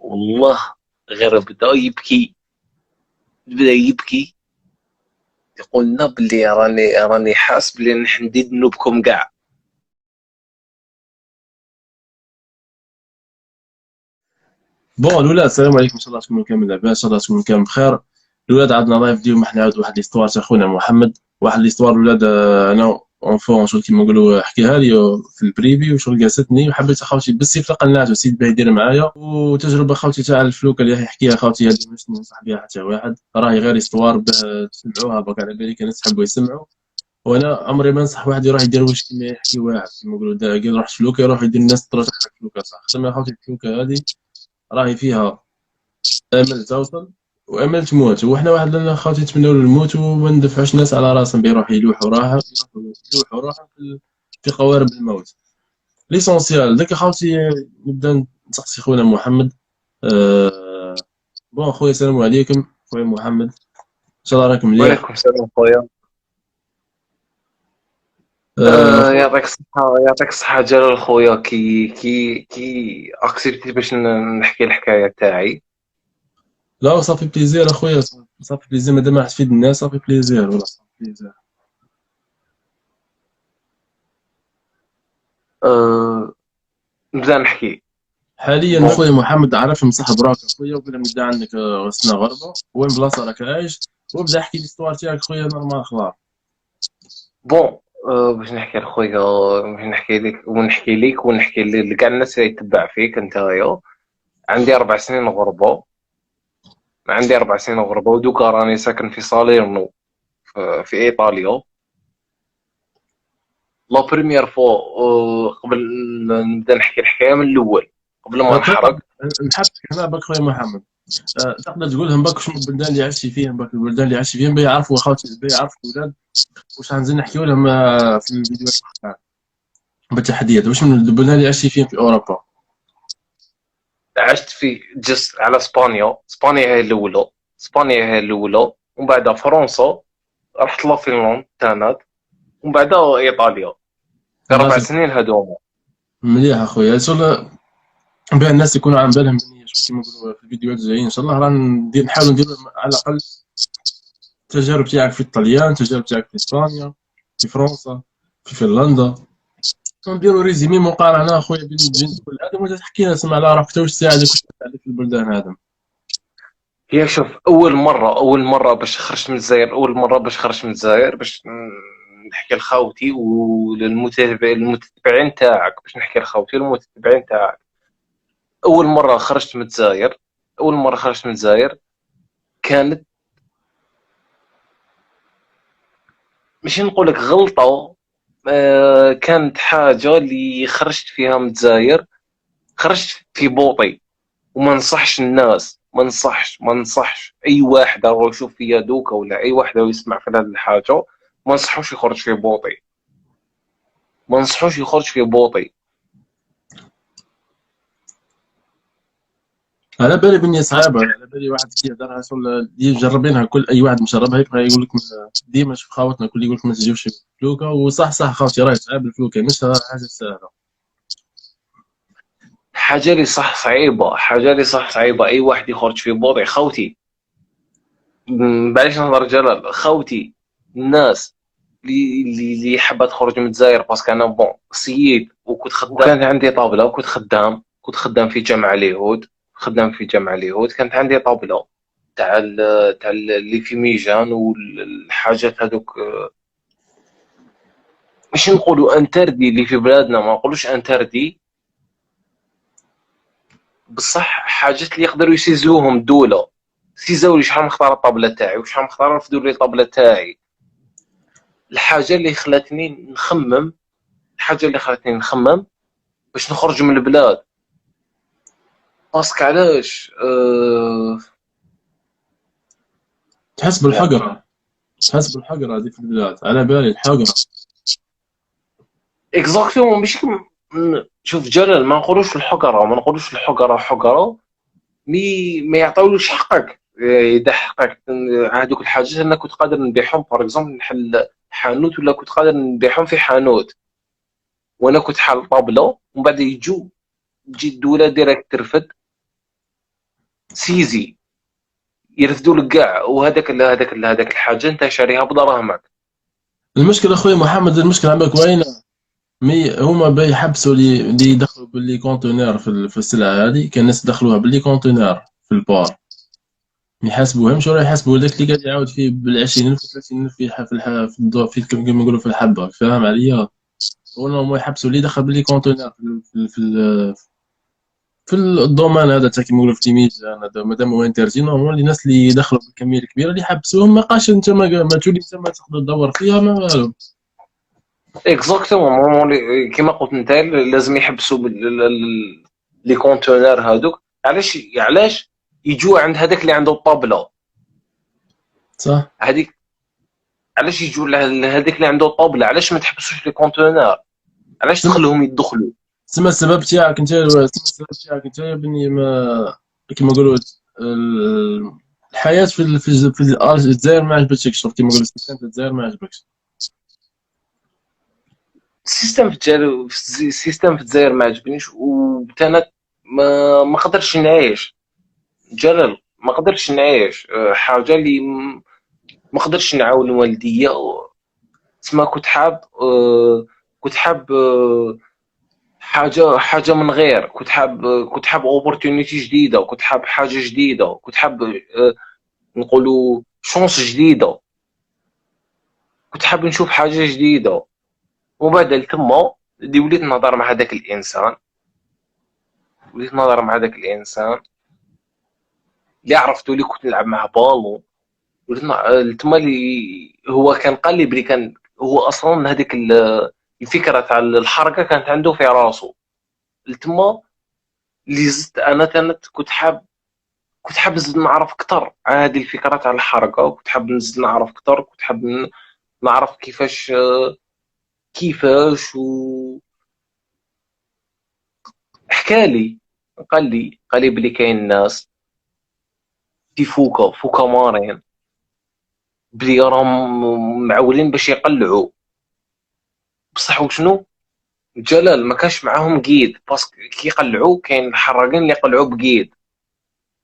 والله غير بدا يبكي يقول لنا بلي راني حاس بلي ندير ذنوبكم كاع. بون الاولاد، السلام عليكم، ان شاء الله تكونوا كامل لاباس، ان شاء الله تكونوا كامل بخير. الاولاد عندنا لايف ديال ما حنا نعاود واحد ليستوار تاع خونا محمد. واحد ليستوار الاولاد، انا اونفون شغل كيما نقولوا حكيها لي في البريفي وشغل قاستني، وحبيت اخوتي بالصيف قنعت وسيد باه يدير معايا. وتجربه خوتي تاع الفلوكه اللي راح يحكيها خوتي هذه مش ننصح بها حتى واحد، راهي غير استوار باه تسمعوها برك، على بالي كان تحبوا يسمعوا. وانا عمري ما ننصح واحد يروح يدير واش كيما يحكي واحد كيما نقولوا كي يروح فلوكه يروح يدير الناس تروح تحكي فلوكه صح. سمع خوتي الفلوكه هذه راهي فيها امل توصل وامل تموت، وحنا واحد لنا خاوتي نتمنوا له الموت وما ندفعوش الناس على راسهم بيروح يلوحوا راحه، يلوحوا راحه في قوارب الموت. ليسونسيال داك خاوتي. نبدا نسقسي خونا محمد. أه بون خويا، السلام عليكم خويا محمد، ان شاء الله راك مليح. وعليكم السلام خويا. خويا. يعطيك الصحة جلال خويا. كي اكسبتي باش نحكي الحكاية تاعي. لا صافي بليزير اخويا، صافي بليزير مادام راح تفيد الناس، صافي بليزير ولا صافي بليزير. أه نبدا نحكي. حاليا بون خويا محمد عرف مصاحب راك خويا، وبدا نبدا عندك سنه غربه وين بلاصه راك عايش، وابدا احكي ليستوار تاعك خويا نورمال خلاص. بون باش نحكي لخويا، باش ونحكي لك لكاع الناس اللي يتبع فيك نتايا. عندي 4 سنين غربة. ودوكا راني ساكن في صاليرنو في ايطاليا. لا بريمير فوا. قبل نبدا نحكي الحكايه من الاول قبل ما طيب نحرق. نحبك هنا باك خويا محمد. تقدر تقول لهم باك شنو البلدان اللي عشتي فيهم، باك البلدان اللي عشتي فيهم بيعرفوا خاوتي، بيعرفوا الاولاد واش غنزيد نحكيو لهم في الفيديوهات تاعنا بالتحديات، واش من البلدان اللي عشتي فيهم في اوروبا. عشت في جست على اسبانيا. اسبانيا هي الاولى ومن بعد فرنسا. رحت لا فنلندا تانات ومن بعد ايطاليا. في الله 4 سنين هذوما. مليح اخويا، شغل باه الناس يكونوا على بالهم بنية شو كيما نقولوا في الفيديوهات الجايين ان شاء الله راح ندير، نحاول ندير على الاقل التجارب تاعك في الطليان، التجارب تاعك في اسبانيا، في فرنسا، في فنلندا، نديروا ريزيمي مقارنه اخويا بين كل هذا، وانت تحكي لنا سمع على روحك واش تساعدك واش تساعدك في البلدان هذا. هي شوف، اول مره باش خرجت من الجزائر باش نحكي لخاوتي المتتبعين تاعك. اول مره خرجت من الجزائر كانت، ماشي نقول لك غلطه. كانت حاجه اللي خرجت فيها من الجزائر. خرجت في بوطي. وما نصحش الناس، ما نصحش اي واحد راه يشوف فيا دوكا ولا اي واحد راه يسمع في هذه الحاجه. ما نصحوش يخرج في بوطي. على بالي بني صعيبه، على بالي واحد كيهضرها شغل جربينها، كل اي واحد مجربها يبغى يقول لك ديما شوف خاوتنا كل يقول لك ما تجيوش الفلوكه، وصح صح خاوتي راهي صعيب الفلوكه مش حاجه سهله. حاجه اللي صح صعيبه اي واحد يخرج في بوطي خوتي. معليش نهضر جلال خوتي. الناس اللي حابه تخرج من الجزائر باسكو انا بون سيد وكنت خدام، وكان عندي طابله وكنت خدام في جامع اليهود. كانت عندي طابله تاع اللي في ميجان والحاجات هذوك. ماشي نقولوا انتردي اللي في بلادنا، ما نقولوش انتردي بصح حاجات اللي يقدروا يسيزوهم الدوله. سيزاولي شحال مختار الطابله تاعي وشحال مختار رفدوا لي الطابله تاعي. الحاجه اللي خلتني نخمم باش نخرج من البلاد. باسكو علاش تحس بالحقره، تحس بالحقره هذه في البلاد، على بالي الحقره. اكزاكتومون. ماشي شوف جلال، ما نقولوش الحقره مي ما يعطيولوش حقك. اذا حقك هذوك الحاجات انا كنت قادر نبيعهم باغ اكزومبل، نحل حانوت ولا كنت قادر نبيعهم في حانوت وانا كنت حال طابله. ومن بعد تجي الدوله ديريكت ترفد. سيزي يرفدوا لك كاع، هذاك الحاجه انت شاريها بدراهمك. المشكله اخويا محمد، المشكله عندك وين؟ مي هما بيحبسوا اللي يدخلوا باللي كونتينر في السلعه هذه، كان الناس يدخلوها باللي كونتينر في البار، ما يحاسبوهمش ولا يحاسبوا هذاك اللي قاعد يعاود فيه بال 20,000 و 30,000 في الدور، في كما نقولوا في الحبه، فاهم عليا؟ ولا هما يحبسوا اللي دخل باللي كونتينر في الدومان هذا تاع كيما نقولوا في تيميز هذا، مادام هو انترجي نورمال الناس اللي دخلوا بالكميه الكبيره اللي يحبسوهم، ما بقاش انت ما تولي انت ما تقدر تدور فيها ما والو. اكزاكتومون كما قلت انت، لازم يحبسوا لي كونتونير هذوك. علاش يجوا عند هذاك اللي عنده الطابله صح. هذيك؟ علاش يجوا لهذاك اللي عنده الطابله؟ علاش ما تحبسوش لي كونتونير؟ علاش سما تخلوهم يدخلوا؟ سما السبب تاعك انت، يا بني، ما كيما نقولوا الحياه في الجزائر ما عجبتكش، شوف كيما نقولوا السيستم في الجزائر ما عجبكش. السيستم في الجزائر ما عجبنيش، وبتانا ما قدرتش نعيش. جلال ما قدرتش نعيش حاجه اللي ما قدرتش نعاون والديا. تسمى كنت حاب حاجه من غير، كنت حاب اوبورتونيتي جديده، وكنت حاب حاجه جديده، وكنت حاب نقولوا شونس جديده، كنت حاب نشوف حاجه جديده. وبعد تما وليت نهضر مع هذاك الانسان، اللي عرفتو، اللي كنت نلعب معاه بالون. تما اللي هو كان قال لي بلي كان هو اصلا هذيك الفكره تاع الحركه كانت عنده في راسو. تما اللي زدت انا كنت حاب نزيد نعرف اكثر على هذه الفكره تاع الحركه، وكنت حاب نزيد نعرف اكثر، كنت حاب نعرف كيفاش حكالي، قال لي بلي كاين ناس في فوكا مارين بلي راهم معولين باش يقلعوا. بصح وشنو جلال؟ ما كانش معاهم قيد، باسكو كي يقلعوا كاين الحراقين اللي يقلعوا بقيد،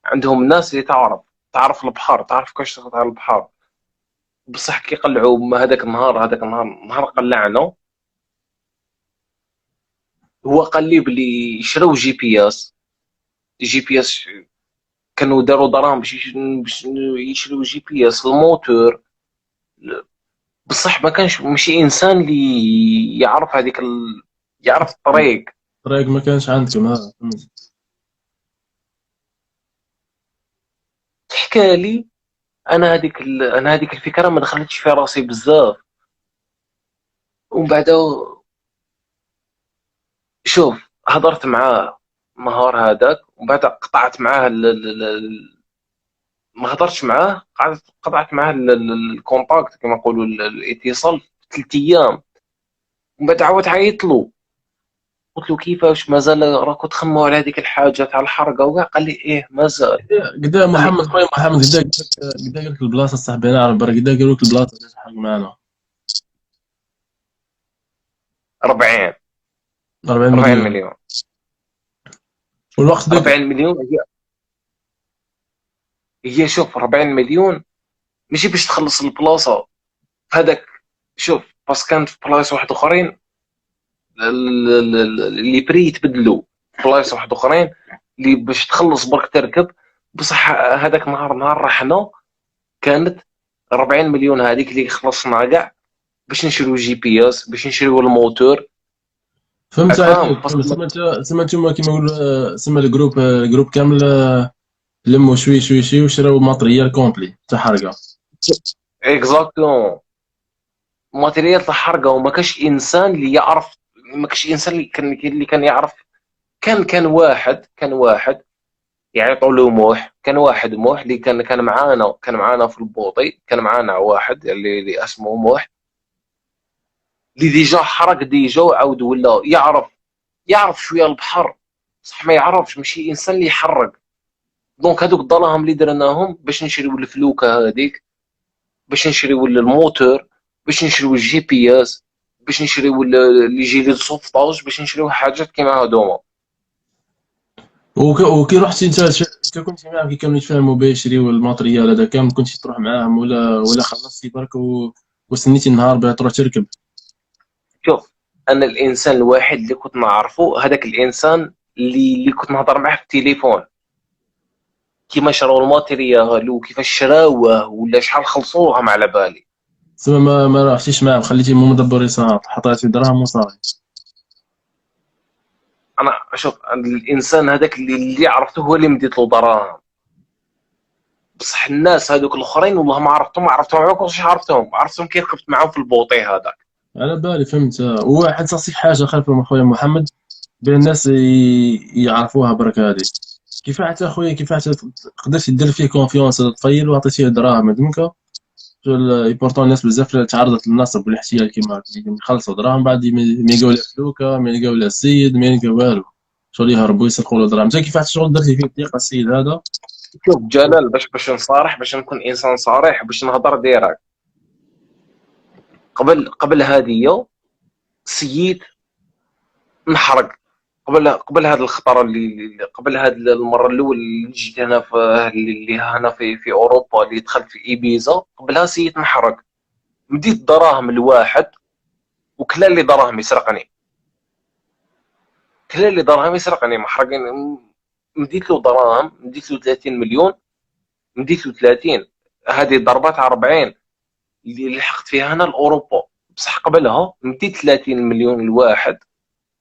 عندهم ناس اللي تعرف البحر، تعرف كيفاش تاخذ على البحر. بصح كي يقلعوا هذاك النهار قلعنا. هو قال لي بلي شراو جي بي اس، كانوا داروا دراهم باش يشريو جي بي اس الموتور. بصح ما كانش ماشي انسان اللي يعرف يعرف الطريق. الطريق ما كانش عندكم ها. حكى لي انا هذيك الفكره ما دخلتش في راسي بزاف. ومن بعد شوف هضرت معاه نهار هذاك، ومن بعد قطعت معاه ما هضرتش معاه، قطعت معاه الكونتاكت كما نقولوا الاتصال 3 ايام. ومن بعد عاودت عيطت له، قلت له كيفاش مازال راكم تخموا على هذيك الحاجه تاع الحرقه وكاع؟ قال لي ايه مازال. قدا قال لي محمد، خويا محمد، قدا قال لك البلاصه صاحبي نعرف برا، قدا قالوا لك البلاصه اللي تحرق معنا 40 40 40 مليون مليون. والوقت داك. 40 مليون هي شوف 40 مليون ماشي باش تخلص البلاصه هذاك. شوف باس كانت في بلايص واحد اخرين اللي بري يتبدلوا، بلايص واحد اخرين اللي باش تخلص برك تركب. بصح هذاك نهار رحنا كانت 40 مليون هذيك اللي خلصنا كاع باش نشريو جي بي اس، باش نشريو الموتور. فهمت فاهم؟ عليك. سما نتوما كيما نقولوا، سما الجروب كامل لموا شوي شوي شوي وشراو ماتريال كومبلي تاع حرقه. اكزاكتومون ماتيريال تاع حرقه. وما كاش انسان اللي يعرف، ما كاش انسان اللي كان يعرف. كان واحد يعيطوا له موح، كان واحد موح اللي كان معانا في البوطي. كان معانا واحد اللي اسمه موح، اللي ديجا حرق ديجا وعاود ولا يعرف شويه البحر. صح ما يعرفش، ماشي انسان اللي يحرق. دونك هذوك الدراهم اللي درناهم باش نشريو الفلوكه هذيك، باش نشريو الموتور، باش نشريو الجي بي اس، باش نشريو اللي يجي لي السوفتاج، باش نشريو حاجات كيما هذوما. وكي رحتي انت كنت معاهم كي كانوا يتفاهموا باش يشريو الماتريال هذا كامل، كنتي تروح معاهم ولا خلصتي برك وستنيتي النهار باه تروح تركب؟ شوف، انا الانسان الواحد اللي كنت نعرفه هذاك الانسان اللي كنت نهضر معاه في التليفون، كيما شراو الماتريال وكيفاش شراوه ولا شحال خلصوهم على بالي. سما ما رحتيش معاهم، خليتي هما مدبرين صافي، حطيتي دراهم وصافي. انا شوف، الانسان هذاك اللي عرفته هو اللي مديت له دراهم. بصح الناس هذوك الاخرين والله ما عرفتهم ما كنتش عرفتهم كي ركبت معاهم في البوطي هذاك. على بالي فهمت. وواحد صاصي حاجه خايفه من خويا محمد، بين الناس يعرفوها برك هذه. كيفاه حتى خويا، كيفاه حتى قدرتي دير فيه كونفيونس تطيل وعطيتيه دراهم هذوك؟ يبورطون الناس بزاف تعرضت للنصب والاحتيال كيما هكا، يخلصوا دراهم بعد ما يلقاو لا فلوكه، ما يلقاو لا السيد، ما يلقاو والو، شغل يهربوا يسرقوا له دراهم. انت كيفاش شغل درتي فيه الثقه السيد هذا؟ شوف جلال، باش نصارح، باش نكون انسان صريح، باش نهضر ديريكت. قبل هذه سييت نحرق. قبل هذا الخطر قبل هذه المره الاولى اللي جيت هنا اللي هنا في اوروبا، اللي دخلت في ايبيزا، قبلها سييت نحرق. مديت دراهم لواحد وكلا لي دراهم يسرقني. محرق. مديت له دراهم، مديت له 30 مليون، مديت له 30. هذه ضربات 40 اللي لحقت فيها انا لاوروبا. بصح قبلها مديت 30 مليون لواحد،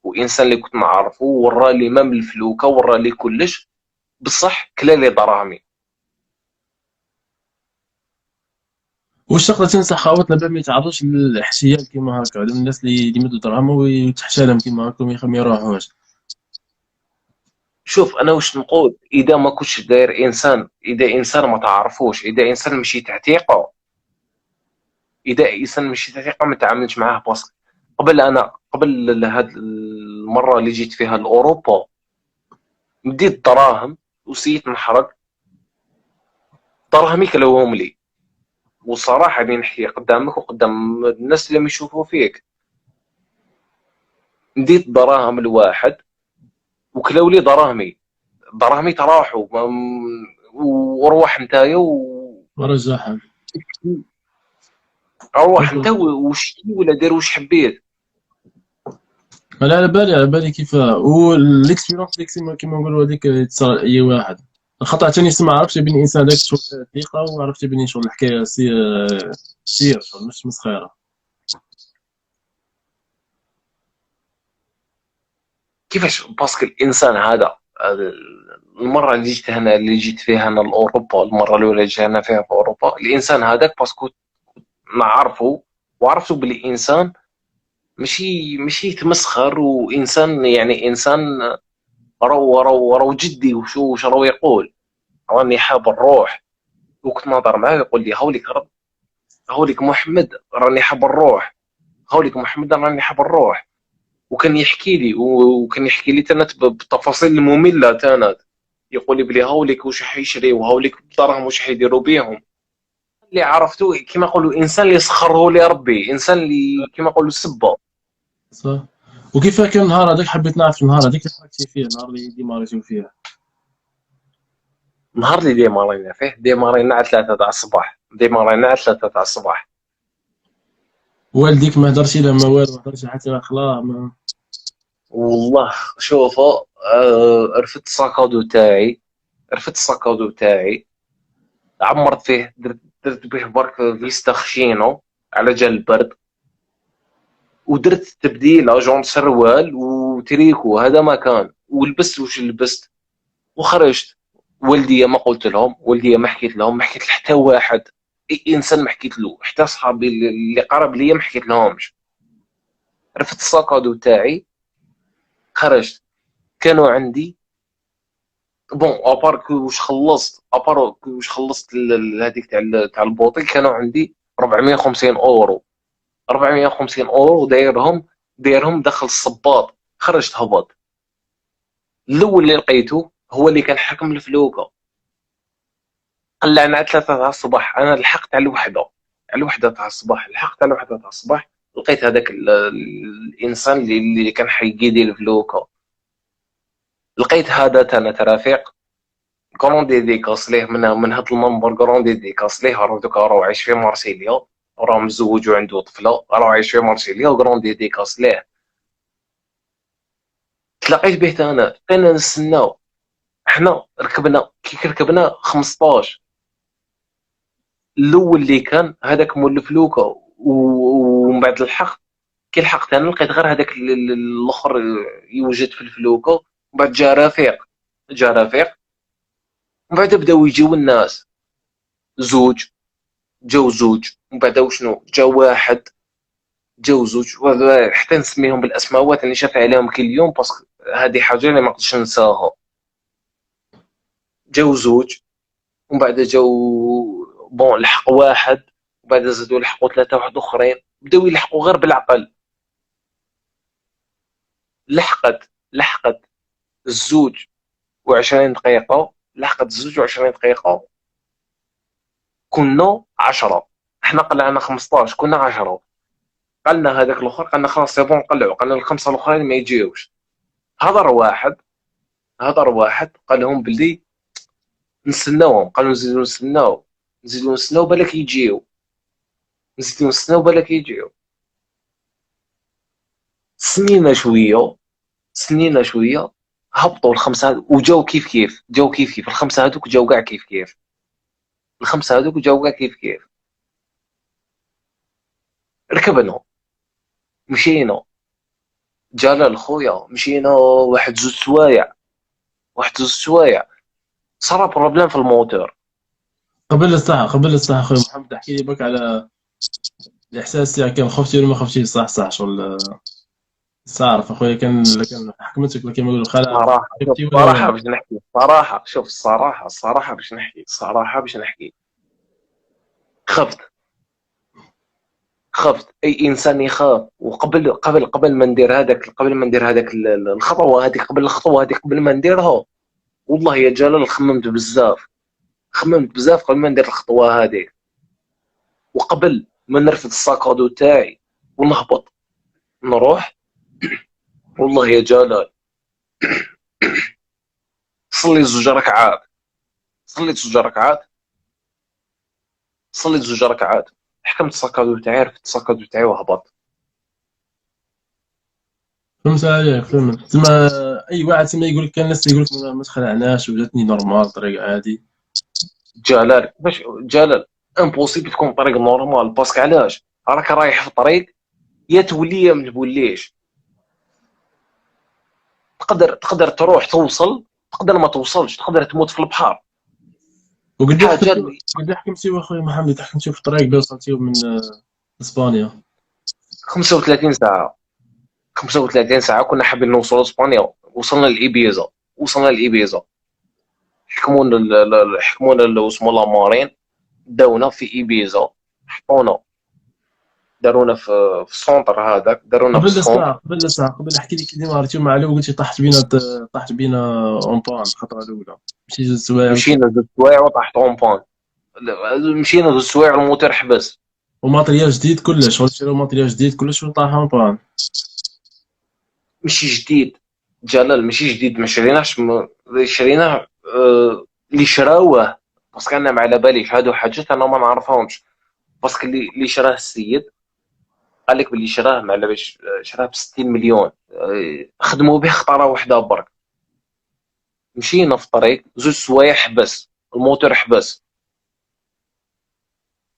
وانسان اللي كنت نعرفه ورا لي مام الفلوكه، ورا لي كلش، بصح كلا لي دراهمي. واش تقدر تنصح خاوتنا باش ما يتعرضوش للاحتيال كيما هكا، هذو الناس اللي يمدوا دراهم وتحتالهم كيما هكا ما يروحوش؟ شوف انا واش نقول، اذا ما كنتش داير انسان، اذا انسان ما تعرفوش، اذا انسان مشي تعتيقه، ما تعاملش معاه. بس قبل هاد المره اللي جيت فيها لاوروبا، مديت دراهم وسيت نحرق. دراهمي كلوهم لي، وصراحه بين نحكي قدامك وقدام الناس اللي يشوفوا فيك، مديت دراهم لواحد وكلاو لي دراهمي تراحوا. وروح نتايا ورجعهم. روح انت وشتي ولا دير واش حبيت. انا على بالي كيف والاكسبيرونس كيما نقولوا هذيك تصير اي واحد. الخطا ثاني ما عرفتش بين الانسان ذاك شغل ثقه، وعرفت بين شغل الحكايه سير شغل مش مسخره. كيفاش؟ باسكو الانسان هذا، المره اللي جيت فيها انا لاوروبا، المره الاولى اللي جينا فيها في اوروبا، الانسان هذاك باسكو نعرفه، وعرفته بلي انسان ماشي يتمسخر، وانسان يعني انسان رو جدي. وش راهو يقول؟ راني حاب الروح. وكنت نهضر معاه يقول لي هاوليك هاوليك محمد راني حاب الروح، هاوليك محمد راني حاب الروح. وكان يحكي لي تنت بالتفاصيل الممله تانت. يقول لي بلي هاوليك واش حيشري، وهاوليك الدراهم واش حيديروا بيهم. اللي عرفته كما يقولوا انسان اللي سخره لي ربي، انسان اللي كما يقولوا سبه. صح. وكيف كان النهار هذاك؟ حبيت نعرف النهار هذاك اللي حكيتي فيه، النهار اللي ديماريتيو فيه. نهار اللي ديمارينا فيه، ديمارينا على 3 تاع الصباح، ديمارينا على 3 تاع الصباح. والديك ما هدرش لا ما والو، ما هدرش حتى خلا ما. والله شوفوا، رفدت الساكادو تاعي، عمرت فيه، درت به برك فيستا خشينو على جال البرد، ودرت تبديله جون سروال وتريكو، هذا ما كان، ولبست واش لبست وخرجت. والدي ما قلت لهم، والدي ما حكيت لهم، ما حكيت لحتى واحد، انسان ما حكيت له، حتى صحابي اللي قرب ليا ما حكيت لهمش. رفدت الساكادو تاعي، خرجت. كانوا عندي بون ابار واش خلصت هذيك تاع البوطي، كانوا عندي 450 اورو. 450 اورو دايرهم داخل الصباط. خرجت هبط. الاول اللي لقيته هو اللي كان حاكم الفلوكه. قلعنا على 3 تاع الصباح، انا لحقت على الوحده تاع الصباح، لقيت هذاك الانسان اللي كان حيقيدي الفلوكه. لقيت هذا انا ترافيق كرون ديديكاس ليه من هاد المنبر، كرون ديديكاس ليه، راه دوكا راه عايش في مارسيليا، راه مزوج وعنده طفله، راه عايش في مارسيليا وكرون ديديكاس ليه. تلاقيت به انا بقينا نستناو، حنا ركبنا كي ركبنا 15. الاول اللي كان هذاك مولف لوكا ومن بعد الحق كي لحقت انا لقيت غير هذاك الاخر يوجد في الفلوكه، ومن بعد جا رفيق، جا رفيق، ومن بعد بداو يجيو الناس، زوج، جاو زوج، ومن بعد وشنو جا واحد، جاو زوج، حتى نسميهم بالاسماوات اللي شاف عليهم كل يوم باسكو هذه حاجه اللي ما نقدرش ننساها. جاو زوج، ومن بعد جاو بون لحق واحد، وبعد زادوا لحقوا ثلاثه واحد اخرين، بداو يلحقوا غير بالعقل. لحقت الزوج و20 دقيقه، لحقت الزوج و20 دقيقه، كنا 10. احنا قلعنا 15 كنا 10. قالنا هذاك الاخر، قالنا خلاص سي بون نقلعوا، قالنا الخمسه الاخرين ما يجيوش. هضر واحد، قال لهم بلي نستناوهم، قالوا نزيدو نستناو بالك يجيو، نزيدو نستناو بالك يجيو. سنينا شويه، هبطوا الخمسه وجاو كيف كيف، الخمسه هذوك جاو كاع كيف كيف، ركبنا، مشينا، جلال خويا مشينا واحد زوج سوايع صرا بروبليم في الموتور. قبل الساعة خويا محمد، احكي لي بك على الإحساس تاعك، كان خفتي ولا ما خفتيش؟ صح شغل صارف اخويا، كان حكمتك كما يقولوا خلاص، صراحة شوف، خفتي ولا والو؟ باش نحكي صراحة، شوف الصراحة باش نحكي خفت. أي إنسان يخاف، وقبل قبل ما ندير هذاك الخطوة هذيك، قبل ما نديرها، والله يا جلال خممت بزاف قبل ما ندير الخطوة هذيك، وقبل ما نرفد الساكادو تاعي ونهبط نروح، والله يا جلال صلي زوج ركعات، صليت زوج ركعات، حكمت الساكادو تاعي، رفدت الساكادو تاعي وهبط. فهمت عليك، فهمت. تما اي واحد تما يقول لك، كان الناس يقول لك ما تخلعناش وجاتني نورمال طريق عادي. جلال امبوسيبل تكون طريق نورمال، باسكو علاش؟ راك رايح في طريق يا تولي يا ما توليش. تقدر تروح توصل، تقدر ما توصلش، تقدر تموت في البحر. وقد حاجه حكمتي قد حكمتي اخويا محمد، حكمتي في الطريق اللي وصلتي من اسبانيا؟ 35 ساعه، 35 ساعه كنا حابين نوصل اسبانيا، وصلنا لإيبيزا. حكمونا اسمه لامارين، داونا في إيبيزا، حطونا، دارونا في السونتر هذاك، دارونا في السونتر. قبل احكي لك ديما رتي معلومه، قلتي طاحت بينا اون بان الخطره الاولى، مشي زوج سوايع مشينا زوج سوايع وطاحت اون بان، مشينا زوج سوايع الموتور حبس. وماتريال جديد كلش، شغل شراو ماتريال جديد كلش وطاح اون بان. ماشي جديد جلال، ماشي جديد، ما شريناش، شريناه اللي شراوه، باسكو انا ما على باليش هادو حاجات انا ما نعرفهمش، باسكو اللي شراه السيد قال لك باللي شراه ما على باليش، شراه ب 60 مليون، خدموا به خطره واحده برك. مشينا في الطريق زوج سوايع حبس، الموتور حبس،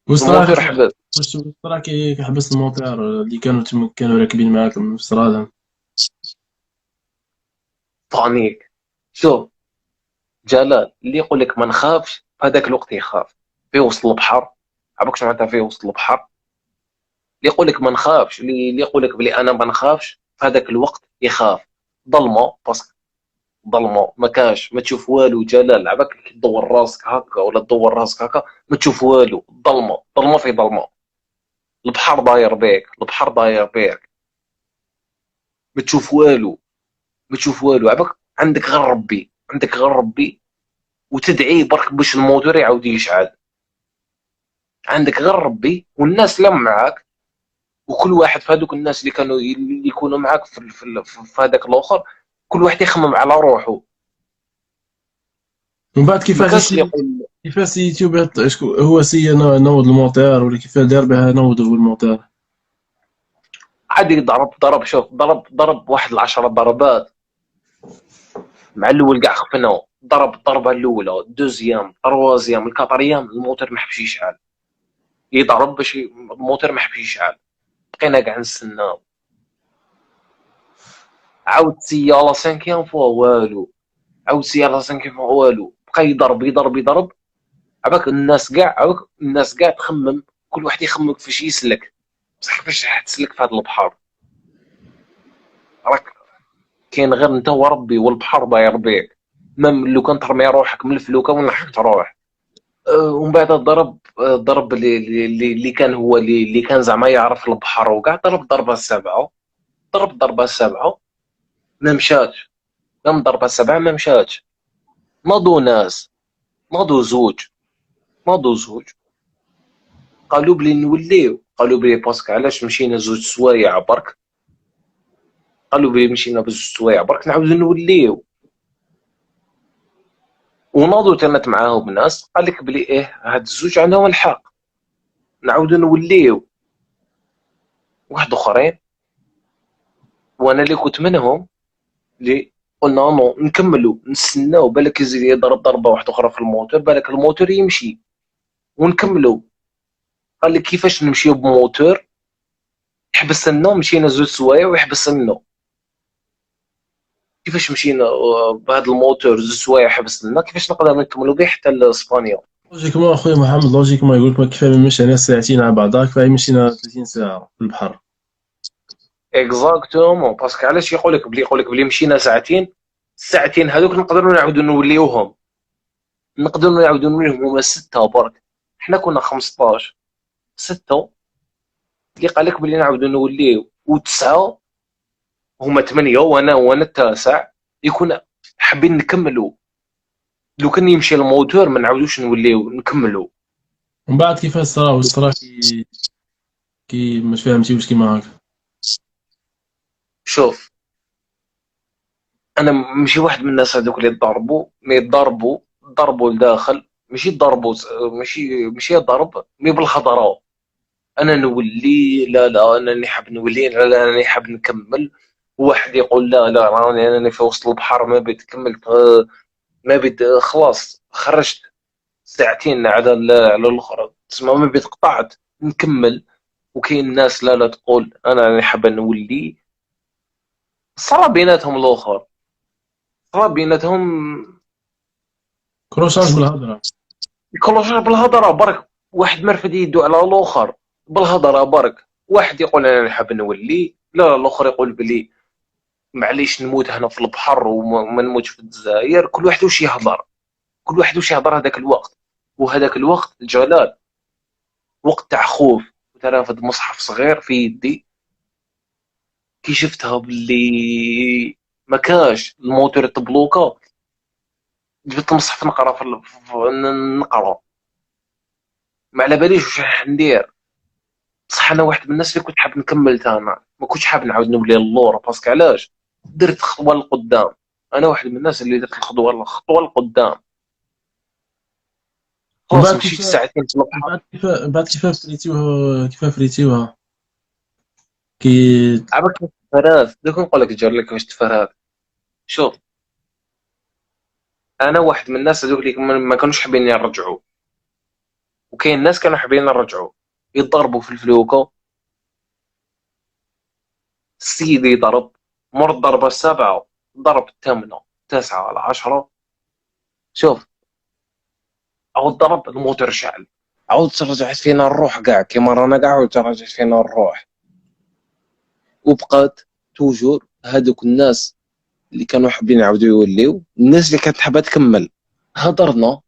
وصراحه الموتور حبس. واش صراحه كيحبس الموتور اللي كانوا راكبين معاكم في الصراله؟ بانيك. شوف جلال، اللي يقول لك ما نخافش في هذاك الوقت يخاف، في وسط البحر، عرفت شنو معناتها في وسط البحر؟ اللي يقول لك ما نخافش، اللي يقول لك بلي انا ما نخافش في هذاك الوقت يخاف. ضلمه، باسكو ضلمه ما كاش، ما تشوف والو جلال، عباك تدور راسك هكا ولا تدور راسك هكا ما تشوف والو، ضلمه في ضلمه، البحر داير بيك، ما تشوف والو، عباك عندك غير ربي وتدعي برك باش الموتور يعاود يشعل، عندك غير ربي والناس اللي معاك، وكل واحد في هذوك الناس اللي كانوا اللي يكونوا معاك في هذاك الاخر كل واحد يخمم على روحه. ومن بعد ما كانش اللي كيفاش يقول كيفاش يوتيوب هو سي نوض الموتور ولا كيفاش دار بها نوض هو الموتور؟ عادي. ضرب شوف، ضرب واحد 10 ضربات مع الاول كاع خفنا. ضرب الضربه الاولى، دوزيام، تروازيام، الكاتريام، الموتور ما حبش يشعل. يضرب باش الموتور ما حبش يشعل. بقينا كاع نستناو. عاود سياله 5 فوا والو. عاود سياله 5 فوا والو. بقى يضرب يضرب يضرب. الناس كاع تخمم. كل واحد يخمم كيفاش يسلك. بصح كيفاش راح تسلك في هذا البحر؟ راك كاين غير انت وربي، والبحر داير بيك. مام لو كان ترمي روحك من الفلوكه وين راح تروح؟ ومن بعد ضرب اللي كان هو اللي كان زعما يعرف البحر وكاع. ضرب ضربه السبعه. ضرب ضربه السبعه ما مشاتش. قام ضربه السبعه ما مشاتش. ناضوا ناس. ناضوا زوج. قالوا بلي نوليو. قالوا بلي باسكو علاش مشينا 2 سوايع برك. قالوا بلي مشينا ب2 سوايع برك نعاودو نوليو. وناضوا تمت معاهم ناس قال لك بلي هاد الزوج عندهم الحق نعاودو نوليو. واحد اخرين وانا اللي كنت منهم اللي قلنا نو نكملوا نستناو بالك يزيد يضرب ضربه واحده اخرى في الموتور، بالك الموتور يمشي ونكملوا. قال لك كيفاش نمشيو بموتور يحبس لنا؟ مشينا 2 سوايع ويحبس لنا. كيفاش مشينا بهذا الموتور 2 سوايع حبس لنا؟ كيفاش نقدر نكملوا به حتى لاسبانيا؟ لوجيكمون اخويا محمد، لوجيكمون يقول لك ما كيفاه ما مشينا ساعتين على بعضها كفايه مشينا 30 ساعه في البحر. اكزاكتومون. باسكو علاش يقول لك بلي مشينا ساعتين. الساعتين هذوك نقدروا نعاودوا نوليوهم. نقدروا نعاودوا نوليوهم هما 6 برك. حنا كنا 15. 6 اللي قال لك بلي نعاودوا نوليو، و9 هما 8 وانا التاسع. يكون حابين نكملوا. لو كان يمشي الموتور ما نعاودوش نوليو نكملوا. ومن بعد كيفاش صرا كي مش فهمتي كيما هكا. شوف، انا ماشي واحد من الناس هذوك اللي ضربوا. مي ضربوا لداخل. ماشي ضربوا. ماشي ضرب مي بالخضره. انا نولي، لا لا انا حاب نولي، لا لا انا حاب نكمل. واحد يقول لا لا راني انا في وسط البحر ما بيت كملت. ما بيت خلاص خرجت. ساعتين على الاخرى تسمى ما بيت قطعت نكمل. وكاين ناس لا لا تقول انا حاب نولي. صرا بيناتهم الاخر. صرا بيناتهم. كروشاج بالهضره. كل شهر بالهضره برك. واحد مرفد يدو على الاخر بالهضره برك. واحد يقول انا حاب نولي، لا الاخر يقول بلي معليش نموت هنا في البحر وما نموتش في الجزائر. كل واحد واش يهضر. كل واحد واش يهضر هذاك الوقت. وهذاك الوقت جلال وقت تاع خوف. وترافد مصحف صغير في يدي. كي شفتها باللي ما كاش الموتور تبلوكا. جبت المصحف نقرا نقرا. ما على باليش واش راح ندير. بصح انا واحد من الناس اللي كنت حاب نكمل تانا. ما كنتش حاب نعاود نولي للور. باسكو علاش درت خطوه لقدام. انا واحد من الناس اللي درت الخطوه لقدام. من خلاص بعد مشيت كيفاه ساعتين في من البحر. بعد كيفاه من بعد كيفاه فريتيوها كي عباك تفرات دوك نقول لك جار لك واش تفرات. شوف، انا واحد من الناس هذوك اللي ما كانوش حابين يرجعوا. وكاين ناس كانوا حابين يرجعوا. يضربوا في الفلوكه. السيد يضرب. مر الضربه السابعه. ضرب الثامنه. 9 على 10. شوف، عاود ضرب الموتور شعل. عاود ترجعت فينا الروح كاع كيما رانا كاع. عاود ترجعت فينا الروح. وبقات توجور هذوك الناس اللي كانوا حابين يعاودوا يوليو. الناس اللي كانت حابه تكمل. هضرنا.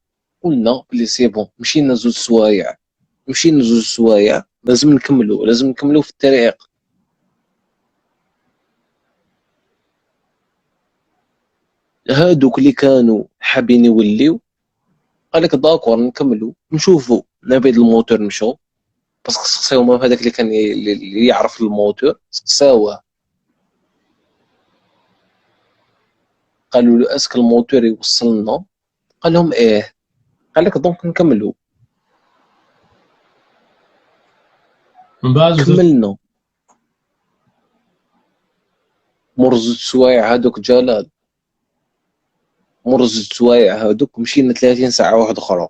قلنا بلي سي بون مشينا 2 سوايع. لازم نكملوا في الطريق. هادوك اللي كانوا حابين يوليو قال لك داكور نكملوا نشوفوا نبيد الموتور نمشوا. بس سقساو ما هذاك اللي كان اللي يعرف الموتور. سقساوه. قالوا له اسك الموتور يوصلنا؟ قال لهم ايه. قال لك دونك نكملوا. من بعد كملنا مرز السوايع هذوك جلال، مرز السوايع هذوك مشينا 30 ساعة واحدة أخرى،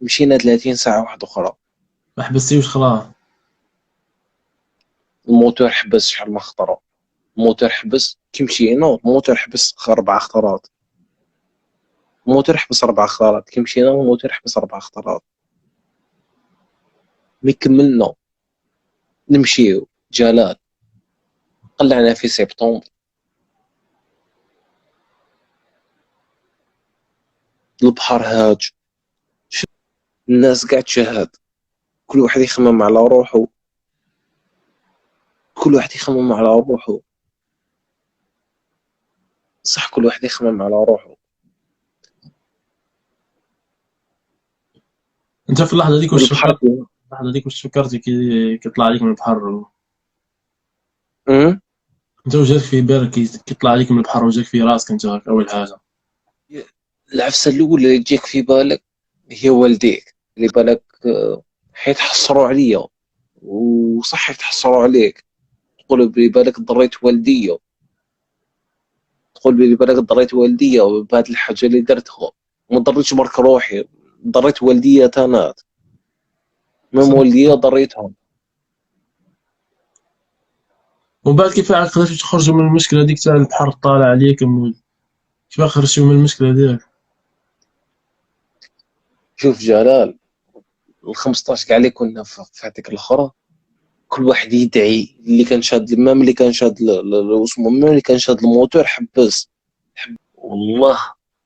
مشينا 30 ساعة واحدة أخرى. ما حبستيوش خلاص؟ الموتور حبس شحال ما خطرة، الموتور حبس كي مشينا، الموتور حبس 4 خطرات، الموتور حبس 4 خطرات كي مشينا، الموتور حبس 4 خطرات. مي كملنا نمشيو جلال، قلعنا في سبتمبر، البحر هاج، الناس قاعد تشاهد، كل واحد يخمم على روحه، كل واحد يخمم على روحه، صح كل واحد يخمم على روحه. انت في اللحظه ديك واش والبحر فكرت، اللحظه ديك واش فكرتي كي طلع عليك من البحر؟ أمم؟ انت واش جاك في بالك كي طلع عليك من البحر، واش جاك في راسك انت اول حاجه؟ العفسة الأولى اللي تجيك في بالك هي والديك، اللي بالك حيتحسروا عليا، وصح يتحسروا عليك، تقول بلي بالك ضريت والدية، تقول بلي بالك ضريت والدية بهاد الحاجة اللي درتها، ما ضريتش برك روحي، ضريت والدية تانات، مام والدية ضريتهم. ومن بعد كيف قدرتوا تخرجوا من المشكله ديك تاع البحر طالع عليكم؟ كيف خرجتوا من المشكله ديك؟ شوف جلال، ال 15 كاع اللي كنا في هذيك الاخرى، كل واحد يدعي، اللي كان شاد المام، اللي كان شاد اسمه المام، اللي كان شاد الموتور حبس، والله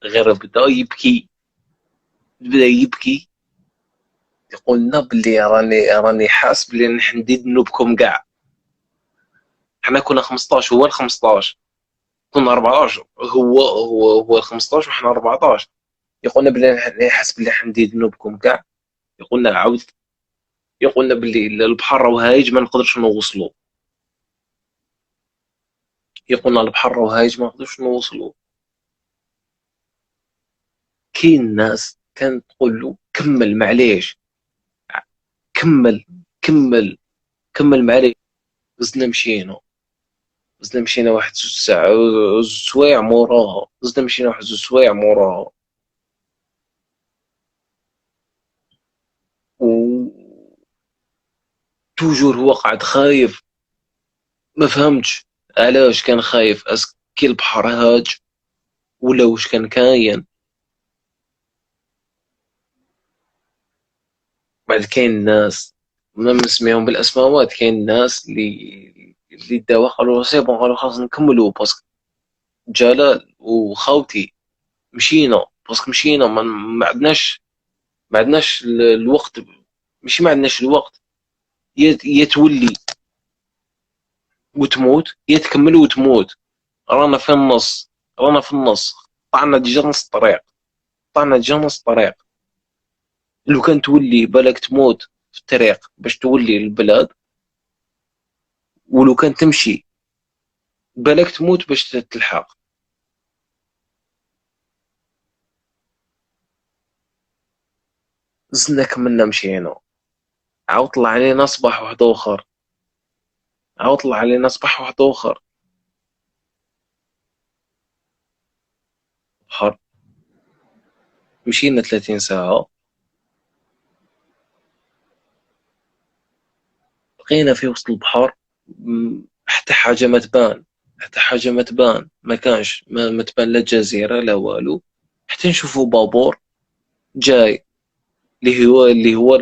غير بدا يبكي، بدا يبكي، يقول لنا بلي راني حاس بلي نحندي ذنوبكم كاع. حنا كنا 15 هو ال 15، كنا 14 هو ال 15 وحنا 14. يقولنا بلي راني حاس بلي حندي ذنوبكم كاع. يقولنا عاود، يقولنا بلي البحر راه هايج ما نقدرش نوصلو، يقولنا البحر راه هايج ما نقدرش نوصلو. كاين ناس كانت تقول له كمل معليش، كمل كمل كمل معليش. زدنا مشينا، زدنا مشينا واحد 2 ساعة، 2 سوايع موراها، زدنا مشينا واحد 2 سوايع موراها، و توجور هو قاعد خايف. ما فهمتش علاش كان خايف، اسكي البحر هاج ولا واش كان كاين. بعد كاين ناس ما نسميهم بالاسماوات، كاين ناس اللي داو قالوا سي بون، قالوا خلاص نكملوا باسكو جلال وخوتي مشينا، باسكو مشينا ما عندناش الوقت، ماشي ما عندناش الوقت، يا تولي وتموت يا تكمل وتموت. رانا في النص، رانا في النص، طعنا ديجا نص الطريق، طعنا ديجا نص الطريق. لو كان تولي بالك تموت في الطريق باش تولي للبلاد، ولو كان تمشي بالك تموت باش تلحق. زدنا كملنا مشينا، عاود طلع علينا صباح واحد اخر، عاود طلع علينا صباح واحد اخر، بحر. مشينا 30 ساعة، بقينا في وسط البحر، حتى حاجة ما تبان، حتى حاجة ما تبان، ما كانش ما تبان لا جزيرة لا والو، حتى نشوفوا بابور جاي، اللي هو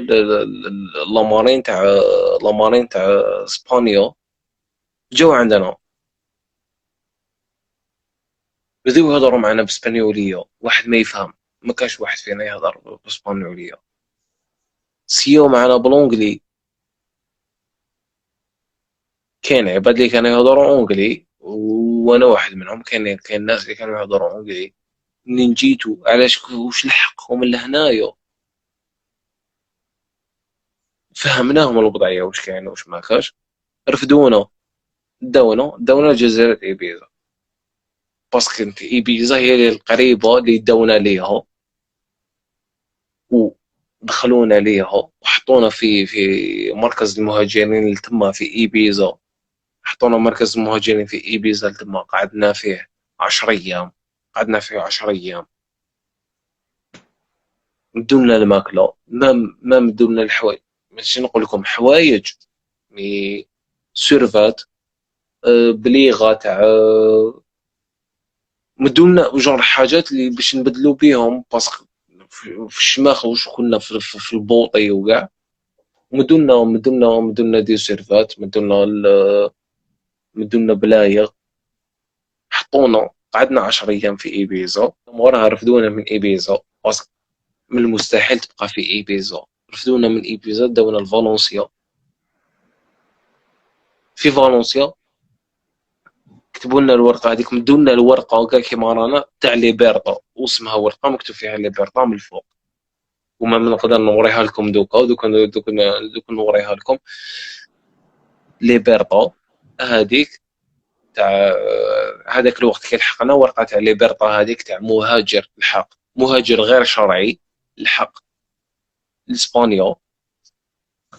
لامارين تاع، لامارين تاع اسبانيا، جاو عندنا، بداو يهضروا معنا باسبانيولية، واحد ما يفهم، ما كانش واحد فينا يهضر باسبانيولية، سيو معنا بالونجلي. كاين عباد اللي كانوا يهضروا اونجلي وانا واحد منهم، كاين ناس اللي كانوا يهضروا اونجلي. منين جيتو علاش واش لحقكم لهنايا، فهمناهم الوضعيه واش كاين واش ما كاش، رفدونا، داونا لجزيره ايبيزا، باسكو انت ايبيزا هي اللي القريبه اللي داونا ليها ودخلونا ليها وحطونا في مركز المهاجرين اللي تما في ايبيزا. حطونا مركز المهاجرين في ايبيزا اللي تما قعدنا فيه 10 ايام. قعدنا فيه 10 ايام مدونا الماكله، ما مدونا الحوايج. ماشي نقول لكم حوايج مي سيرفات بليغه تاع مدونا جور حاجات اللي باش نبدلو بيهم باسكو في الشماخ واش كنا في البوطي وكاع. مدونا دي سيرفات، مدونا بلايغ. حطونا قعدنا 10 ايام في ايبيزا، وراها رفدونا من ايبيزا باسكو من المستحيل تبقى في ايبيزا. رفدونا من ايبيزا داونا لفالنسيا. في فالنسيا كتبوا لنا الورقه هذيك، مدونا الورقه كاع كيما رانا تاع ليبرتا، واسمها ورقه مكتوب فيها ليبرتا من الفوق. وما نقدر نوريها لكم دوك نوريها لكم. ليبرتا هذيك تاع هذاك الوقت كي لحقنا ورقه تاع ليبرتا هذيك تاع مهاجر الحق، مهاجر غير شرعي الحق لاسبانيا.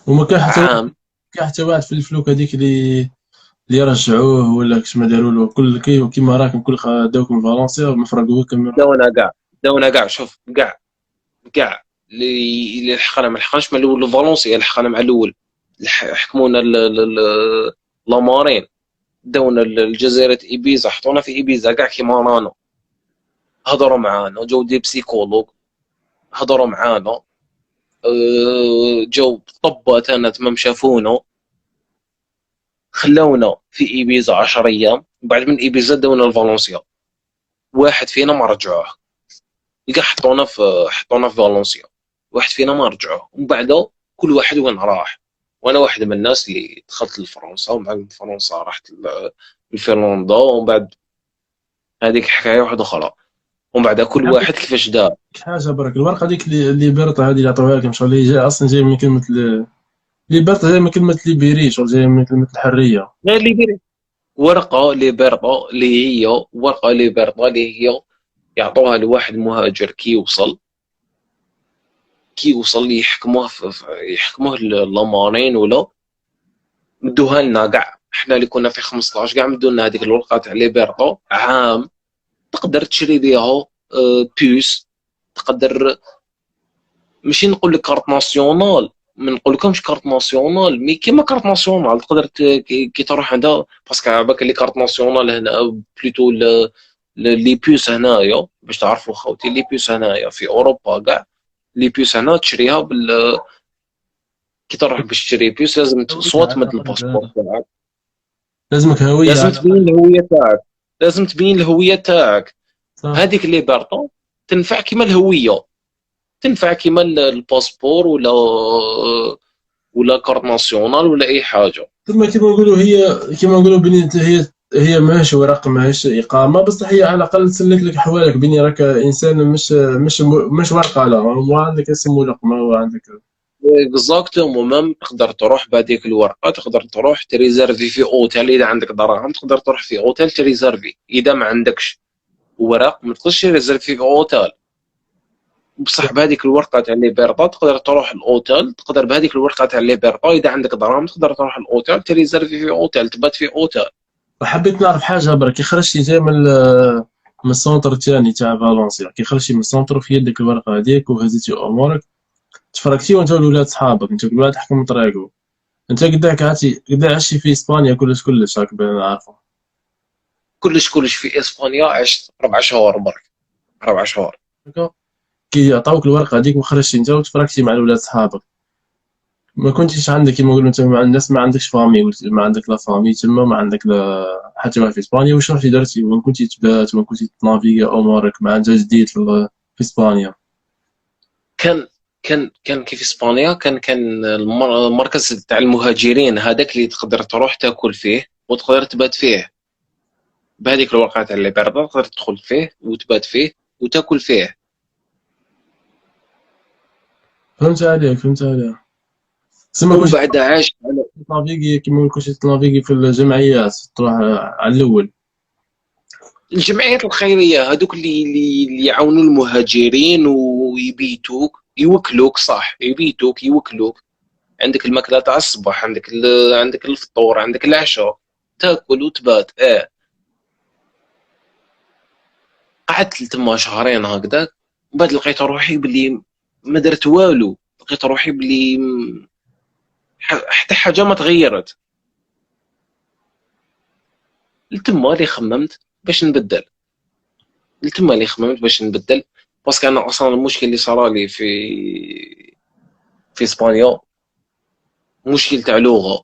وما كان حتى عام كان حتى واحد في الفلوك هذيك اللي رجعوه ولا كشما داروا له كل كيما راكم كل داوكم فالنسيا مفرقوكم. داونا كاع شوف كاع اللي لحقنا ما لحقناش مع الاول فالنسيا، لحقنا مع الاول حكمونا لامارين. داونا الجزيرة إيبيزا، حطونا في إيبيزا كاع كيما رانا. هضروا معانا، جاو دي بسيكولوج هضروا معانا. جاو طبات انا تمام شافونا، خلونا في إيبيزا 10 ايام. بعد من إيبيزا داونا لفالنسيا. واحد فينا ما رجعوه، كاع حطونا في فالنسيا. واحد فينا ما رجعوه، ومن بعد كل واحد وين راح. وانا واحد من الناس اللي دخلت لفرنسا، ومن فرنسا رحت لفنلندا، ومن بعد هذيك حكايه واحده اخرى. ومن بعد كل واحد كيفاش دار. حاجه برك الورقه هذيك اللي بيرطا هذه اللي عطوها لكم شغل اللي جاي اصلا جاي من كلمه اللي بيرطا، جاي من كلمه ليبيري، شغل جاي من كلمه الحريه. غير اللي يدير ورقه ليبرتا اللي هي ورقه ليبرتا اللي هي يعطوها لواحد مهاجر كي يوصل يحكموه اللامارين ولا. مدوها لنا كاع احنا اللي كنا في 15 كاع مدوا لنا هذيك الورقه تاع ليبرتا عام. تقدر تشري بها بيوس. تقدر ماشي نقول لك كارت ناسيونال، ما نقول لكمش كارت ناسيونال مي كيما كارت ناسيونال. تقدر كي تروح عندها باسكو عباك اللي كارت ناسيونال هنا بلوتو لي بيوس هنايا باش تعرفوا خوتي. لي بيوس هنايا في اوروبا كاع لي بيوس هنا تشريها كي تروح باش تشري بيوس لازم صوت تمد الباسبور تاعك. لازمك هويه لازم تبين الهويه تاعك. لازم تبين الهويه تاعك. صح. هذيك اللي بارطو تنفع كيما الهويه، تنفع كيما الباسبور ولا كارت ناسيونال ولا اي حاجه. ثم كيما نقولوا هي كيما نقولوا بني هي ماهيش ورق، ماهيش اقامه، بصح هي على الاقل تسلك لك حوالك بني راك انسان مش ورقه. لا هو عندك اسم ولقب، ما هو عندك. اكزاكتومون تقدر تروح بهذيك الورقه، تقدر تروح تريزيرفي في اوتيل. اذا عندك دراهم تقدر تروح في اوتيل تريزيرفي. اذا ما عندكش ورق ما تقدرش تريزيرفي في اوتيل. بصح بهذيك الورقه تاع ليبرتا تقدر تروح الاوتيل. تقدر بهذيك الورقه تاع ليبرتا اذا عندك دراهم تقدر تروح الاوتيل تريزيرفي في اوتيل، تبات في اوتيل. حبيت نعرف حاجه برك، كي خرجتي جاي من السونتر الثاني تاع فالنسيا، كي خرجتي من السونتر في يدك الورقه هذيك وهزيتي امورك، تفرقتي وانت والولاد صحابك، انت كل واحد حكم طريقه. انت قداك عشتي في اسبانيا كلش راك بين عارفه. كلش في اسبانيا عشت 4 شهور برك. 4 شهور. كي عطاوك الورقه هذيك وخرجتي انت وتفرقتي مع الولاد صحابك، ما كنتيش عندك كيما نقولوا انت مع الناس، ما عندكش فامي، ما عندك لا فامي تما، ما عندك لا حتى واحد في اسبانيا. واش رحتي درتي وين كنتي تبات، وين كنتي تنافيغي امورك مع انت جديد في اسبانيا؟ كان كيف اسبانيا كان المركز تاع المهاجرين هذاك اللي تقدر تروح تاكل فيه وتقدر تبات فيه. بهذيك الوقت اللي برا تقدر تدخل فيه وتبات فيه وتاكل فيه. فهمت عليك. سما ومن كنت بعد عاش تنافيغي كيما كنتي تنافيغي في الجمعيات، تروح على الاول. الجمعيات الخيريه هذوك اللي يعاونوا المهاجرين ويبيتوك يوكلوك، صح، يبيتوك يوكلوك. عندك الماكله تاع الصباح، عندك الفطور، عندك العشاء، تاكل وتبات. قعدت تما شهرين هكذا، بعد لقيت روحي بلي ما درت والو. لقيت روحي بلي حتى حاجه ما تغيرت. لتما اللي خممت باش نبدل. لتما اللي خممت باش نبدل. باسكو انا اصلا المشكل اللي صرالي في اسبانيا مشكل تاع لغه.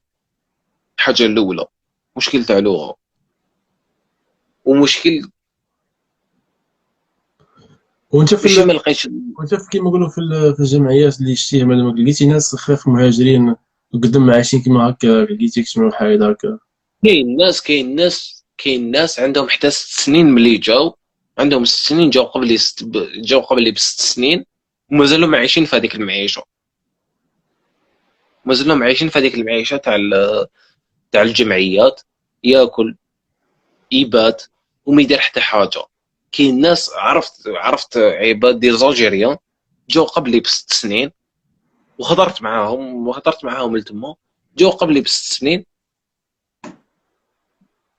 الحاجه الاولى مشكل تاع لغه، ومشكل وانت في ماشي ما لقيتش. وانت في كيما نقولوا في الجمعيات اللي شتيها مادام لقيتي ناس خفاف مهاجرين قدام عايشين كيما هكا، لقيتي كيما بحال هكا؟ كاين ناس عندهم حتى 6 سنين ملي جاو. عندهم 6 سنين، جاو قبلي ب6 سنين، ومازالهم عايشين في هذيك المعيشه. مازالهم عايشين في هذيك المعيشه تاع الجمعيات. ياكل، يبات، وما يدير حتى حاجه. كاين ناس عرفت عباد دي زالجيريان جاو قبلي ب6 سنين، وهضرت معاهم لتما. جاو قبلي ب6 سنين،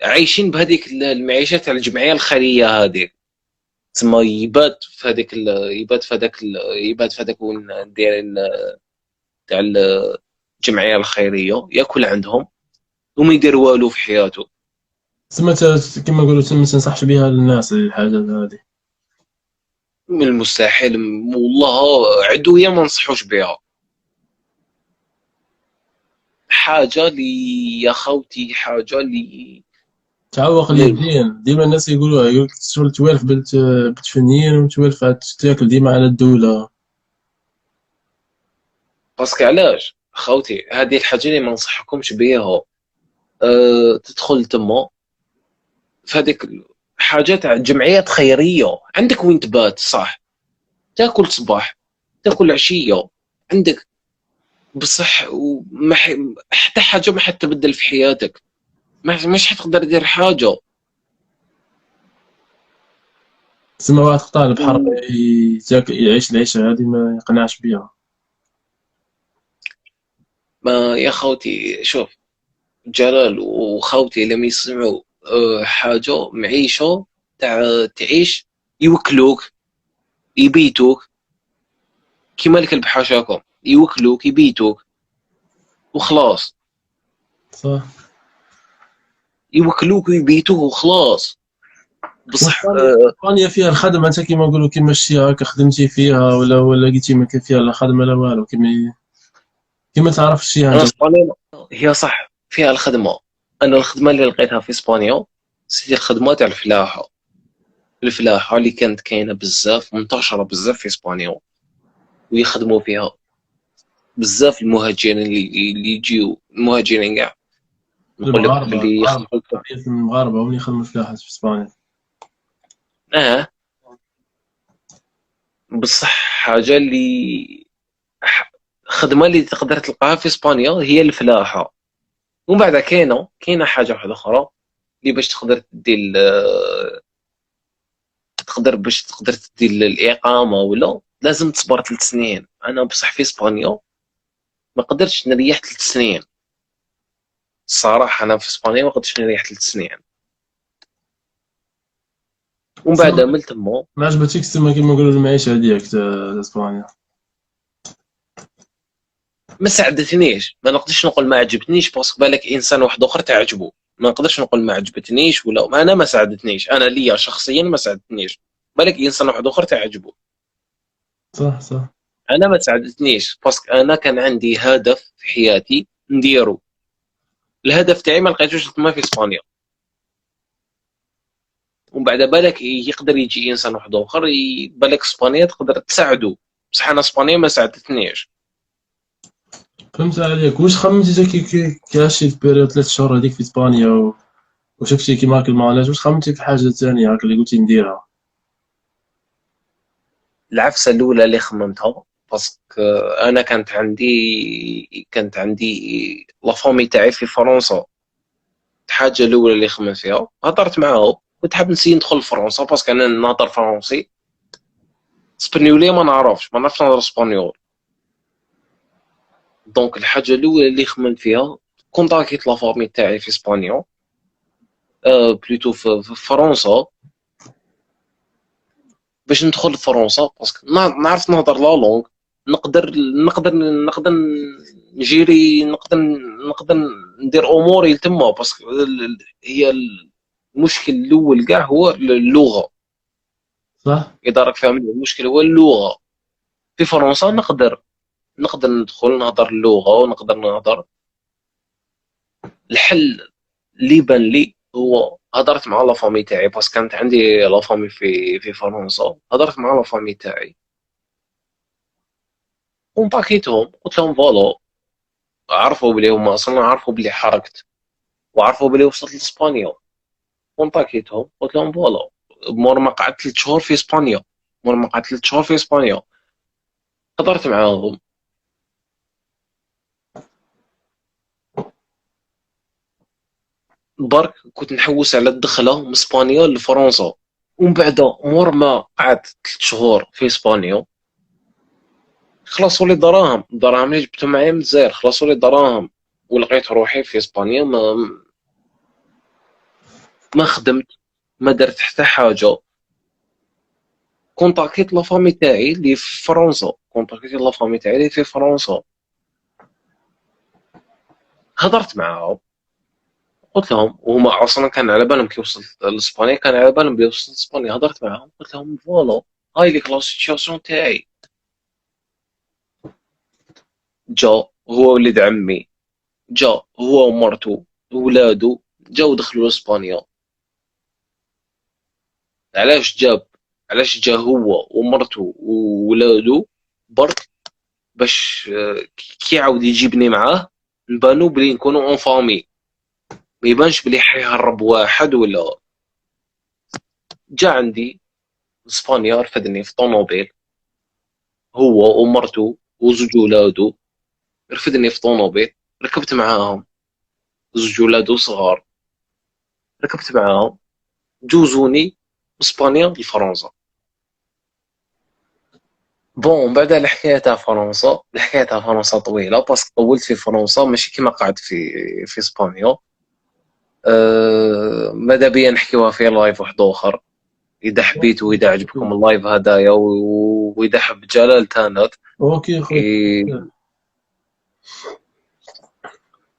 عايشين بهذيك المعيشه تاع الجمعيه الخيريه هذيك. تسمى يبات في هذاك وين دايرين تاع الجمعيه الخيريه، ياكل عندهم وما يدير والو في حياته. تما كيما نقولوا تما تنصحش بها للناس الحاجات هذه؟ من المستحيل، والله عدوية ما نصحوش بها. حاجه لي يا خوتي، حاجه لي. تعوق اليدين ديما الناس يقولوها، يقول لك شغل توالف بالتفنيين وتوالف تاكل ديما على الدولة. باسكو علاش خوتي هذه الحاجه اللي ما نصحكمش بها. تدخل تما في هذيك حاجه تاع جمعيات خيريه، عندك وين تبات، صح، تاكل صباح، تاكل عشيه، عندك بصح. حتى حاجه ما حتبدل في حياتك. مش حتقدر دير حاجه. تسمى واحد قطع بحر يعيش العيشة هذه ما يقنعش بها. ما يا خوتي شوف، جلال وخوتي لما يسمعوا حاجه معيشه تاع تعيش، يوكلوك، يبيتوك كيما الكلب حاشاكم، يوكلوك يبيتوك وخلاص. صح. يوكلوك ويبيتوك وخلاص. بصح اسبانيا فيها الخدمة، انت كيما نقولوا كيما شتيها هكا خدمتي فيها ولا لقيتي ما كان فيها لا خدمة لا والو، كيما تعرف شتيها انا انت؟ اسبانيا هي صح فيها الخدمه. انا الخدمه اللي لقيتها في اسبانيا سيدي الخدمه تاع الفلاحه. الفلاحه اللي كانت كاينه بزاف، منتشره بزاف في اسبانيا، ويخدموا فيها بزاف المهاجرين اللي يجيو المهاجرين كاع. نقول لك المغاربة باللي المغاربة يخدموا. المغاربة هم اللي يخدموا فلاحة في اسبانيا. اه بصح حاجه اللي خدمه اللي تقدر تلقاها في اسبانيا هي الفلاحه. ومن بعد كاينه حاجه واحده اخرى اللي باش تقدر تدي باش تقدر تدي الاقامه، ولا لازم تصبر 3 سنين. انا بصح في اسبانيا ما قدرتش نريح 3 سنين. الصراحه انا في اسبانيا ما قدرتش نريح 3 سنين. ومن بعد تسمى من تما ما عجبتكش تسمى كيما نقولوا المعيشة ديالك تاع اسبانيا؟ ما ساعدتنيش. ما نقدرش نقول ما عجبتنيش، باسكو بالك انسان واحد اخر تعجبه. ما نقدرش نقول ما عجبتنيش ولا انا ما ساعدتنيش. انا ليا شخصيا ما ساعدتنيش، بالك انسان واحد اخر تعجبه. صح صح. انا ما ساعدتنيش باسكو انا كان عندي هدف في حياتي نديرو. الهدف تاعي ما لقيتوش تما في اسبانيا. ومن بعد بالك يقدر يجي انسان واحد اخر بالك اسبانيا تقدر تساعده، بصح انا اسبانيا ما ساعدتنيش. فهمت عليك. واش خممتي تا كي عشتي في بيريود 3 شهور هذيك في اسبانيا وشفتي كيما هاك المعاناة، واش خممتي في حاجة ثانية هاك اللي قلتي نديرها؟ العفسه الاولى اللي خممتها باسكو انا كانت عندي لا فامي تاعي في فرنسا. الحاجه الاولى اللي خممت فيها، هضرت معاهم كنت حاب نسيي ندخل لفرنسا باسكو انا نهضر فرونسي. اسبانيوليه ما نعرفش نهضر اسبانيول. دونك الحاجه الاولى اللي خممت فيها كونتاكيت لا فامي تاعي في اسبانيا، بلوتو في فرنسا، باش ندخل لفرنسا باسكو نعرف نهضر لا لونغ. نقدر نجيري، نقدر ندير اموري تما باسكو هي المشكل الاول كاع هو اللغه. صح. اذا راك فاهمني المشكل هو اللغه. في فرنسا نقدر ندخل نهضر اللغه ونقدر نهضر. الحل اللي بان لي هو هضرت مع لا فامي تاعي باسكو كانت عندي لا فامي في فرنسا. هضرت مع لا فامي تاعي كونتاكيتهم، قلت لهم فوالا، عرفوا بلي هما اصلا عرفوا بلي حركت وعرفوا بلي وصلت لاسبانيا. كونتاكيتهم قلت لهم فوالا، مور ما قعدت 3 شهور في اسبانيا، هضرت معاهم. برك كنت نحوس على الدخله من اسبانيا لفرنسا، ومن بعد مور ما قعدت 3 شهور في اسبانيا خلصوا لي دراهم اللي جبتهم معايا من الجزائر، خلصوا لي دراهم. ولقيت روحي في اسبانيا ما خدمت، ما درت حتى حاجه. كونتاكيت لا فامي تاعي اللي في فرنسا، هضرت معاهم، قلت لهم، وهما اصلا كان على بالهم كي وصلت لاسبانيا، كان على بالهم بلي وصلت لاسبانيا. هضرت معاهم قلت لهم فوالا، هاي ليك لا سيتياسيون تاعي. جا هو ولد عمي، جا هو ومرته وولادو، جاو دخلوا لاسبانيا. علاش جا هو ومرته وولادو برك؟ باش كي يعاود يجيبني معاه نبانو بلي نكونوا اون فامي، ما يبانش بلي حيهرب واحد ولا. جا عندي اسبانيا، رفدني في طونوبيل هو ومرته وزوج ولادو، رفدني في طونوبيل، ركبت معاهم، زوج ولادو صغار، ركبت معاهم، جوزوني من اسبانيا لفرنسا. بون بعد الحكايه تاع فرنسا طويله باسكو طولت في فرنسا ماشي كيما قعدت في اسبانيا. ماذا بيا نحكيوها في لايف واحد اخر، اذا حبيتوا واذا عجبكم اللايف هدايا واذا حب جلال تانت. اوكي خويا. إيه،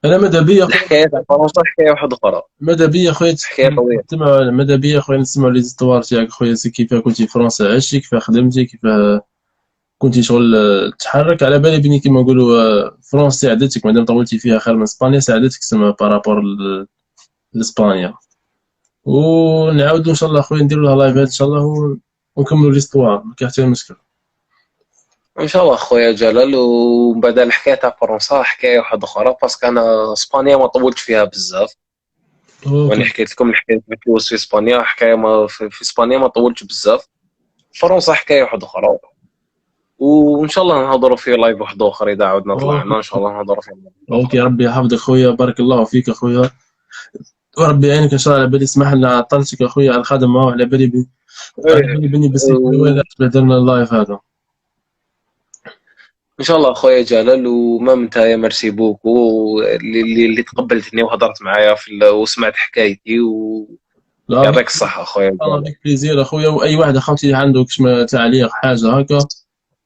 انا ماذا بيا خويا، الحكايه تاع فرنسا حكايه واحده اخرى، ماذا بيا خويا حكايه طويله. نسمع، ماذا بيا خويا نسمع لي زيستوار تاعك خويا. سي كيفاه كنتي في فرنسا عشتي، كيفاه خدمتي، كيفاه كنتي شغل تحرك. على بالي بني كيما نقولوا فرنسا ساعدتك مادام طولتي فيها خير من اسبانيا، ساعدتك تسمى بارابور لاسبانيا. ونعاودوا ان شاء الله خويا نديروا لها لايفات ان شاء الله ونكملوا ليستوار، ما كاين حتى مشكل. ان شاء الله خويا جلال. ومن بعد الحكايه تاع فرنسا حكايه واحده اخرى باسكو انا اسبانيا ما طولتش فيها بزاف. اوكي. وانا حكيت لكم الحكايه تاع فلوس في اسبانيا، حكايه ما في اسبانيا ما طولتش بزاف. فرنسا حكايه واحده اخرى، وان شاء الله نهضروا في لايف واحد اخر اذا عاودنا اوكي. طلعنا ان شاء الله نهضروا في اوكي ربي يحفظك خويا، بارك الله فيك اخويا، وربي يعينك ان شاء الله. على بالي اسمح لنا عطلتك اخويا على الخدمه، وعلى بالي على بالي بني بس اخر. درنا اللايف هذا. ان شاء الله خويا جلال، وما منتهى ميرسي بوكو اللي تقبلتني وهضرت معايا وسمعت حكايتي، لا ويعطيك الصحه خويا الله جلال. بك بليزير اخويا. واي واحد اخوتي عنده كشما تعليق حاجه هكا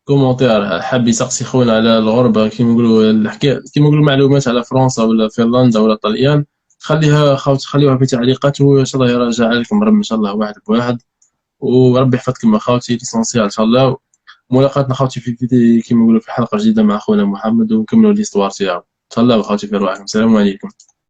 كومونتير حاب يسقسي خونا على الغربه كيما نقولوا الحكايه، كيما نقولوا معلومات على فرنسا ولا فنلندا ولا طليان، خليها خليوها في تعليقات وان شاء الله يراجع عليكم ربي ان شاء الله واحد بواحد. وربي يحفظكم اخوتي ليسونسيال ان شاء الله. ملاقاتنا اخوتي في كيما نقولوا في حلقه جديده مع اخونا محمد، ونكملوا ليستوار تاعو ان شاء الله. اخوتي في رواحكم، السلام عليكم.